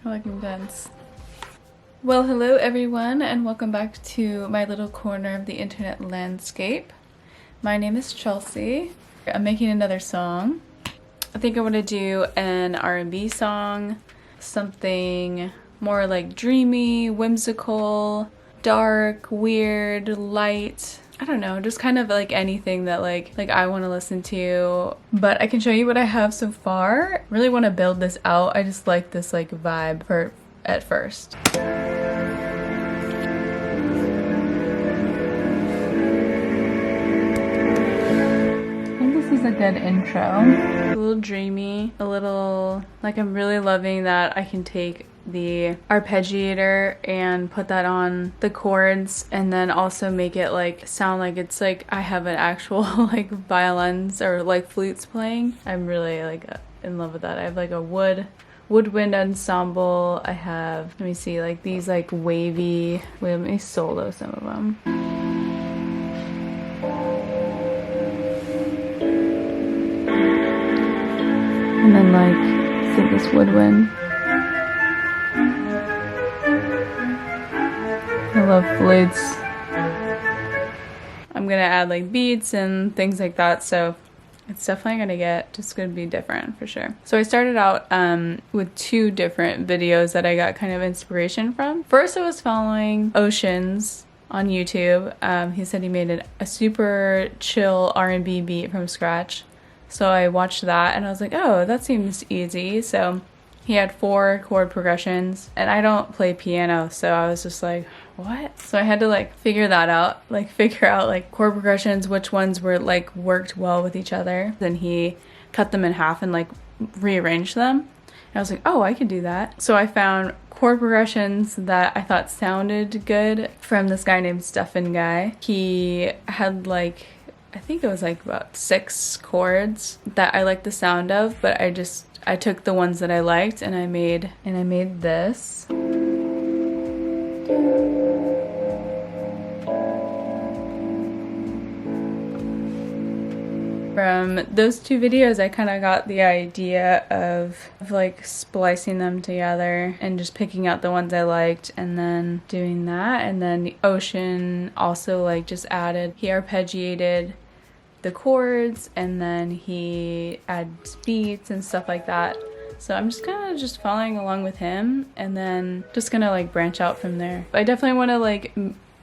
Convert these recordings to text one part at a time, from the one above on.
I like them dense. Well, hello everyone, and welcome back to my little corner of the internet landscape. My name is Chelsea. I'm making another song. I think I want to do an R&B song, something more like dreamy, whimsical, dark, weird, light. I don't know, just kind of like anything that like I want to listen to. But I can show you what I have so far. I really want to build this out. I just like this like vibe at first. A good intro. A little dreamy, a little like I'm really loving that I can take the arpeggiator and put that on the chords and then also make it like sound like it's like I have an actual like violins or like flutes playing. I'm really like in love with that. I have like a woodwind ensemble. I have, let me see, like these like wavy, wait, let me solo some of them. And then like, think this woodwind. I love flutes. I'm gonna add like beats and things like that, so it's definitely gonna be different for sure. So I started out with two different videos that I got kind of inspiration from. First I was following Oceans on YouTube. He said he made a super chill R&B beat from scratch. So I watched that and I was like, oh, that seems easy. So he had 4 chord progressions and I don't play piano, so I was just like, what? So I had to like figure that out, like figure out like chord progressions, which ones were like worked well with each other. Then he cut them in half and like rearranged them. And I was like, oh, I could do that. So I found chord progressions that I thought sounded good from this guy named Stefan Guy. He had like, I think it was like about 6 chords that I liked the sound of, but I took the ones that I liked and I made this. From those 2 videos, I kind of got the idea of like splicing them together and just picking out the ones I liked and then doing that. And then the Ocean also like just added, he arpeggiated the chords and then he adds beats and stuff like that. So I'm just kind of just following along with him and then just gonna like branch out from there. But I definitely want to like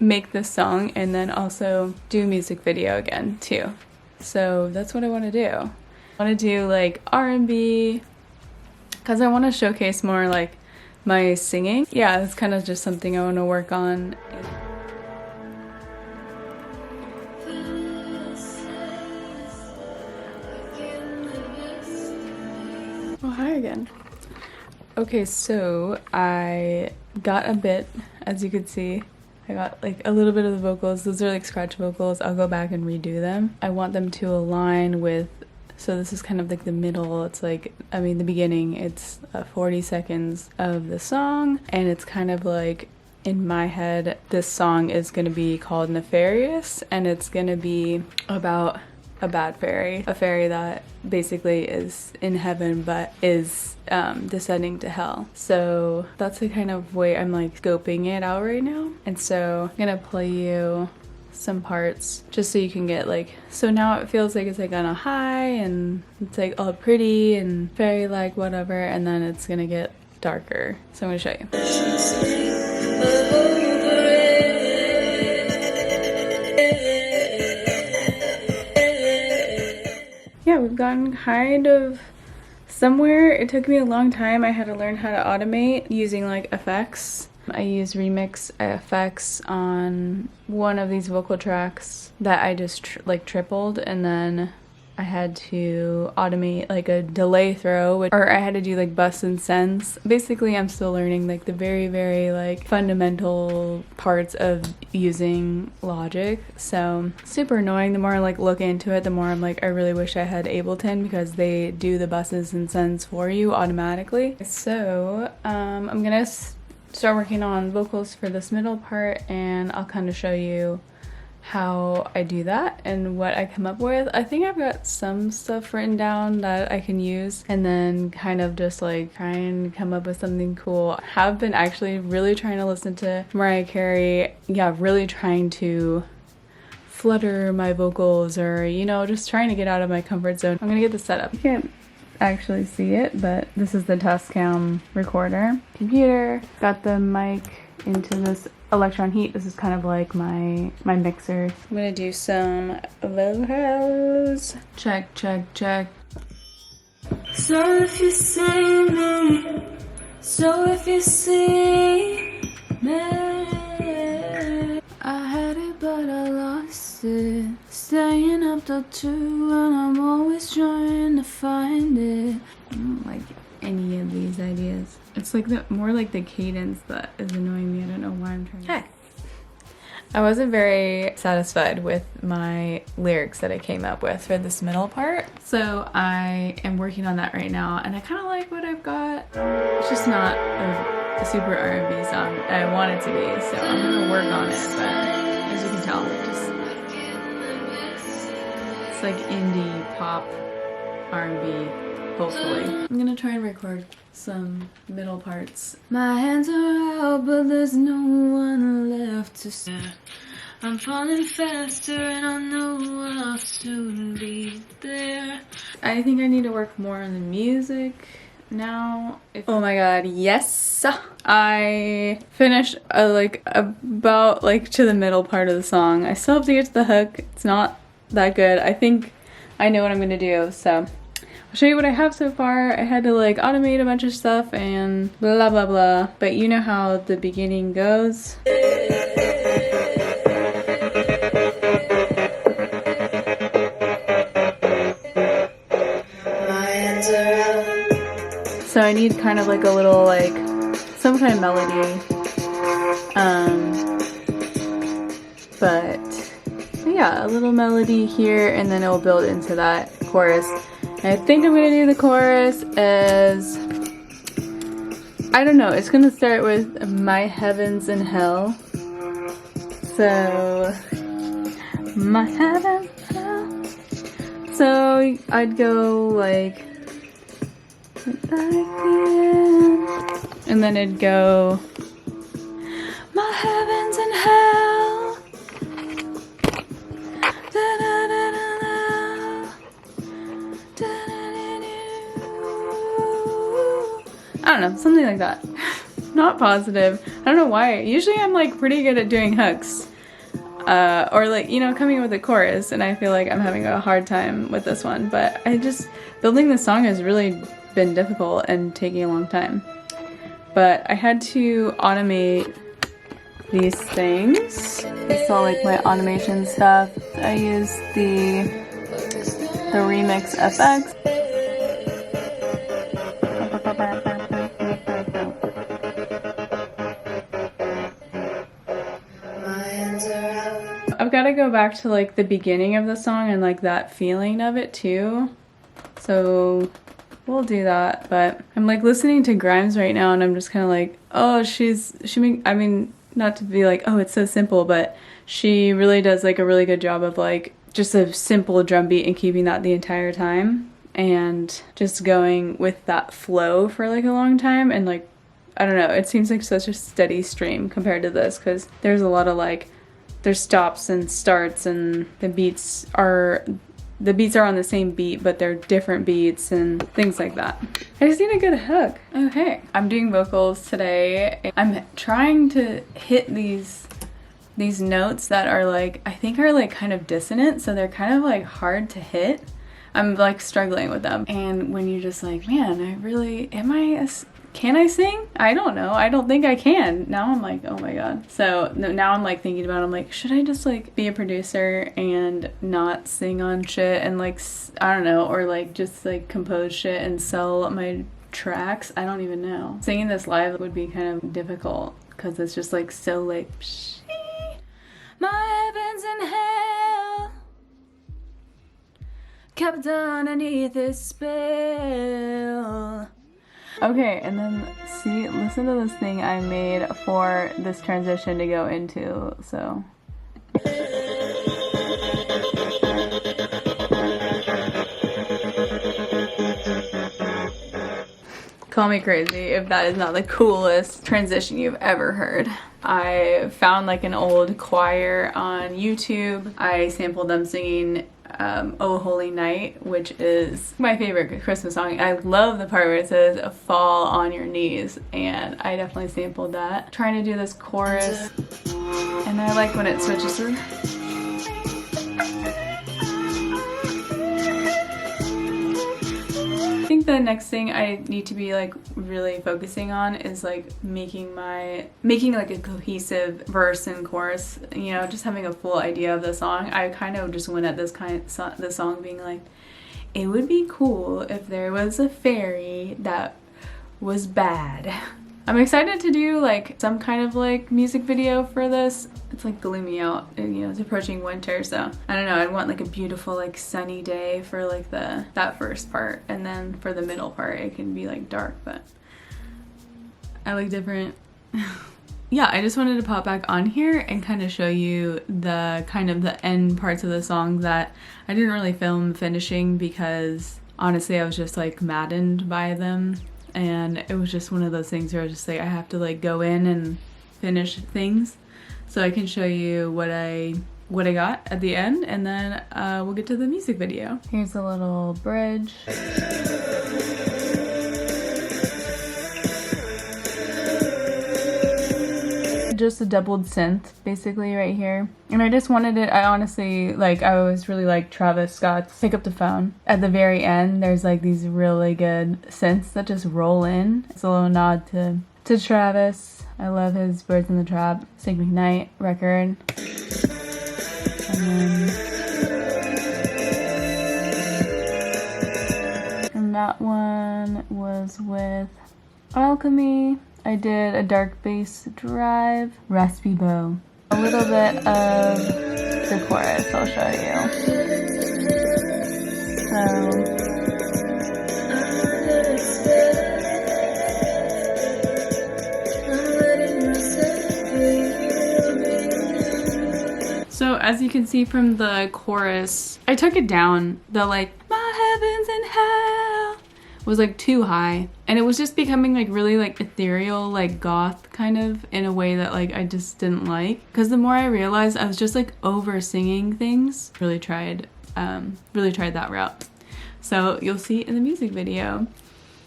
make this song and then also do a music video again too. So that's what I want to do. I want to do like R&B because I want to showcase more like my singing. Yeah, it's kind of just something I want to work on. Oh, hi again. Okay, so I got a bit, as you could see, I got like a little bit of the vocals. Those are like scratch vocals. I'll go back and redo them. I want them to align with, so this is kind of like the middle. It's like, I mean the beginning, it's 40 seconds of the song and it's kind of like, in my head, this song is going to be called Nefarious and it's going to be about a bad fairy, a fairy that basically is in heaven but is descending to hell. So that's the kind of way I'm like scoping it out right now. And so I'm gonna play you some parts just so you can get like, so now it feels like it's like on a high and it's like all pretty and fairy like whatever, and then it's gonna get darker. So I'm gonna show you. Yeah, we've gotten kind of somewhere. It took me a long time. I had to learn how to automate using like effects. I used remix effects on one of these vocal tracks that I just tripled, and then I had to automate like a delay throw, or I had to do like bus and sends. Basically, I'm still learning like the very, very like fundamental parts of using Logic. So super annoying. The more I like look into it, the more I'm like, I really wish I had Ableton because they do the buses and sends for you automatically. So I'm gonna start working on vocals for this middle part, and I'll kind of show you how I do that and what I come up with. I think I've got some stuff written down that I can use, and then kind of just like try and come up with something cool. I have been actually really trying to listen to Mariah Carey. Yeah, really trying to flutter my vocals, or you know, just trying to get out of my comfort zone. I'm gonna get this set up. You can't actually see it, but this is the Tascam recorder. Computer, got the mic into this Electron Heat. This is kind of like my mixer. I'm gonna do some vocals. Check, check, check. So if you see me, so if you see me, I had it but I lost it. Staying up till 2 and I'm always trying to find it. I don't like any of these ideas. It's like more like the cadence that is annoying me. I don't know why I'm trying to... Hey. I wasn't very satisfied with my lyrics that I came up with for this middle part. So I am working on that right now, and I kind of like what I've got. It's just not a super R&B song I want it to be, so I'm gonna work on it, but as you can tell, it's like indie pop R&B, hopefully. I'm gonna try and record some middle parts. My hands are out, but there's no one left to see. I'm falling faster and I know I'll soon be there. I think I need to work more on the music now. Oh my god, yes! I finished about to the middle part of the song. I still have to get to the hook. It's not that good. I think I know what I'm gonna do, so I'll show you what I have so far. I had to like automate a bunch of stuff and blah blah blah, but you know how the beginning goes. So I need kind of like a little like some kind of melody, but yeah, a little melody here, and then it will build into that chorus. I think I'm gonna do the chorus as, I don't know, it's gonna start with my heavens and hell. So, my heavens and hell. So I'd go like that, and then it'd go, my heavens and hell. I don't know, something like that. Not positive. I don't know why. Usually I'm like pretty good at doing hooks. Or like, you know, coming up with a chorus, and I feel like I'm having a hard time with this one. But building this song has really been difficult and taking a long time. But I had to automate these things. It's all like my automation stuff. I used the Remix FX. I've got to go back to like the beginning of the song and like that feeling of it too. So we'll do that. But I'm like listening to Grimes right now, and I'm just kind of like, oh, I mean, not to be like, oh, it's so simple, but she really does like a really good job of like just a simple drum beat and keeping that the entire time, and just going with that flow for like a long time. And like, I don't know, it seems like such a steady stream compared to this, because there's a lot of like, there's stops and starts, and the beats are on the same beat, but they're different beats and things like that. I just need a good hook. Okay, I'm doing vocals today. I'm trying to hit these notes that are like, I think are like kind of dissonant, so they're kind of like hard to hit. I'm like struggling with them. And when you're just like, man, can I sing? I don't know. I don't think I can. Now I'm like, oh my god. So now I'm like thinking about it. I'm like, should I just like be a producer and not sing on shit and like, I don't know, or like just like compose shit and sell my tracks? I don't even know. Singing this live would be kind of difficult because it's just like so like, my heavens and hell kept underneath this spell. Okay, and then listen to this thing I made for this transition to go into, so. Call me crazy if that is not the coolest transition you've ever heard. I found like an old choir on YouTube. I sampled them singing Oh Holy Night, which is my favorite Christmas song. I love the part where it says fall on your knees, and I definitely sampled that. Trying to do this chorus, and I like when it switches to I think the next thing I need to be like really focusing on is like making like a cohesive verse and chorus, you know, just having a full idea of the song. I kind of just went at this the song being like, it would be cool if there was a fairy that was bad. I'm excited to do like some kind of like music video for this. It's like gloomy out, and, you know, it's approaching winter, so I don't know, I'd want like a beautiful like sunny day for like that first part, and then for the middle part it can be like dark, but I like different. Yeah, I just wanted to pop back on here and kind of show you the kind of the end parts of the song that I didn't really film finishing because honestly I was just like maddened by them. And it was just one of those things where I was just like, I have to like go in and finish things so I can show you what I got at the end, and then we'll get to the music video. Here's a little bridge. Just a doubled synth basically right here, and I just wanted it, I honestly like, I always really like Travis Scott's Pick Up the Phone. At the very end there's like these really good synths that just roll in. It's a little nod to Travis. I love his Birds in the Trap, Sig McKnight record. And that one was with Alchemy. I did a dark bass drive, raspy bow. A little bit of the chorus I'll show you. So as you can see from the chorus, I took it down. The like, my heavens and hell was like too high, and it was just becoming like really like ethereal, like goth kind of, in a way that like I just didn't like, because the more I realized I was just like over singing things. Really tried that route. So you'll see in the music video.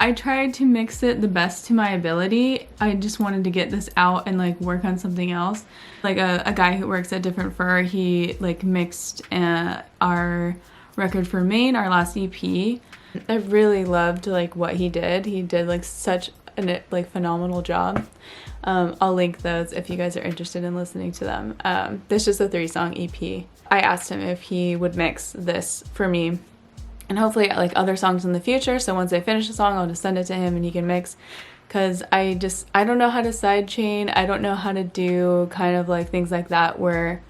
I tried to mix it the best to my ability. I just wanted to get this out and like work on something else. Like a guy who works at Different Fur, he like mixed our record for Maine, our last EP. I really loved like what he did. He did like such a like phenomenal job. I'll link those if you guys are interested in listening to them. This is just a 3-song EP. I asked him if he would mix this for me, and hopefully like other songs in the future. So once I finish the song, I'll just send it to him and he can mix. Cause I don't know how to sidechain. I don't know how to do kind of like things like that where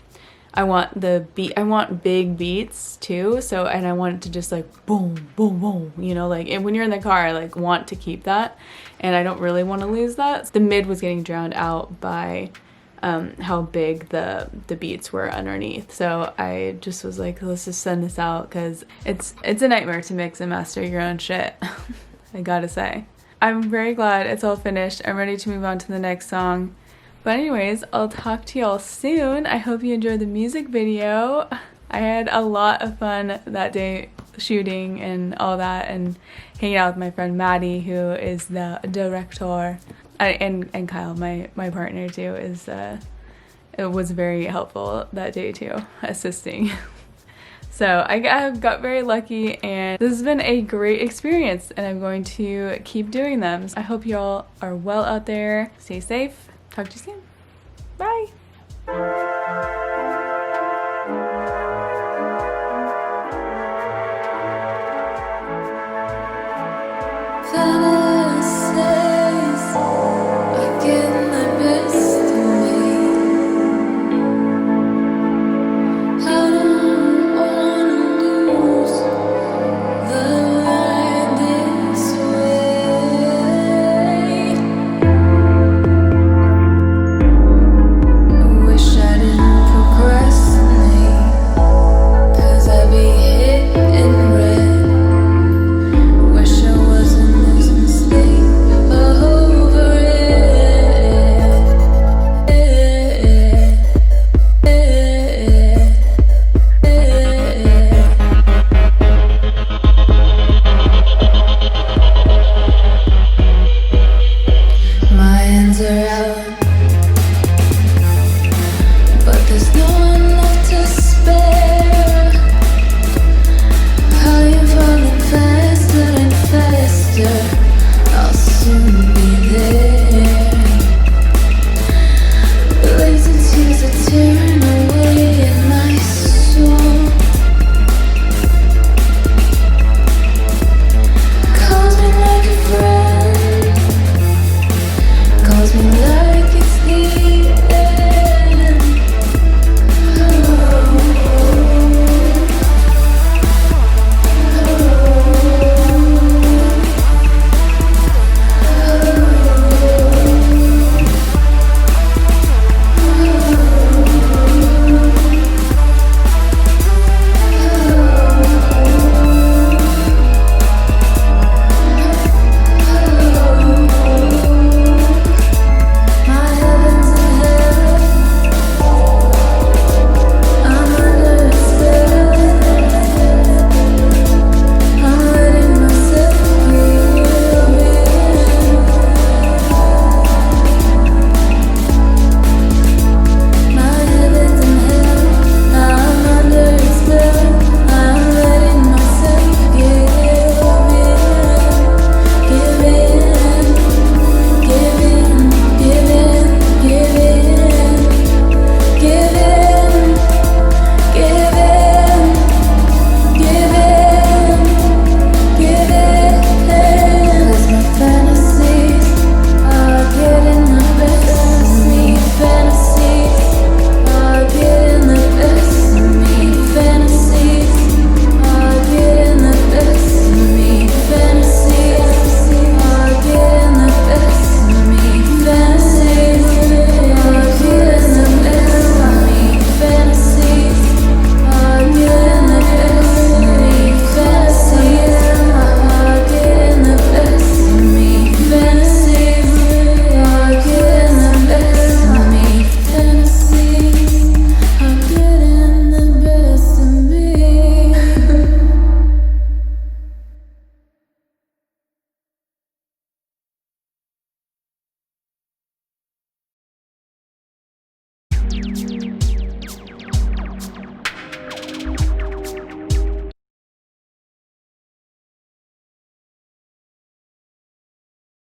I want big beats too, so, and I want it to just like boom, boom, boom, you know, like, and when you're in the car, I like want to keep that, and I don't really want to lose that. The mid was getting drowned out by how big the beats were underneath, so I just was like, let's just send this out, because it's a nightmare to mix and master your own shit. I gotta say. I'm very glad it's all finished. I'm ready to move on to the next song. But anyways, I'll talk to y'all soon. I hope you enjoyed the music video. I had a lot of fun that day shooting and all that, and hanging out with my friend Maddie, who is the director, and Kyle, my partner too, it was very helpful that day too, assisting. So I got very lucky, and this has been a great experience, and I'm going to keep doing them. I hope y'all are well out there. Stay safe. Talk to you soon. Bye.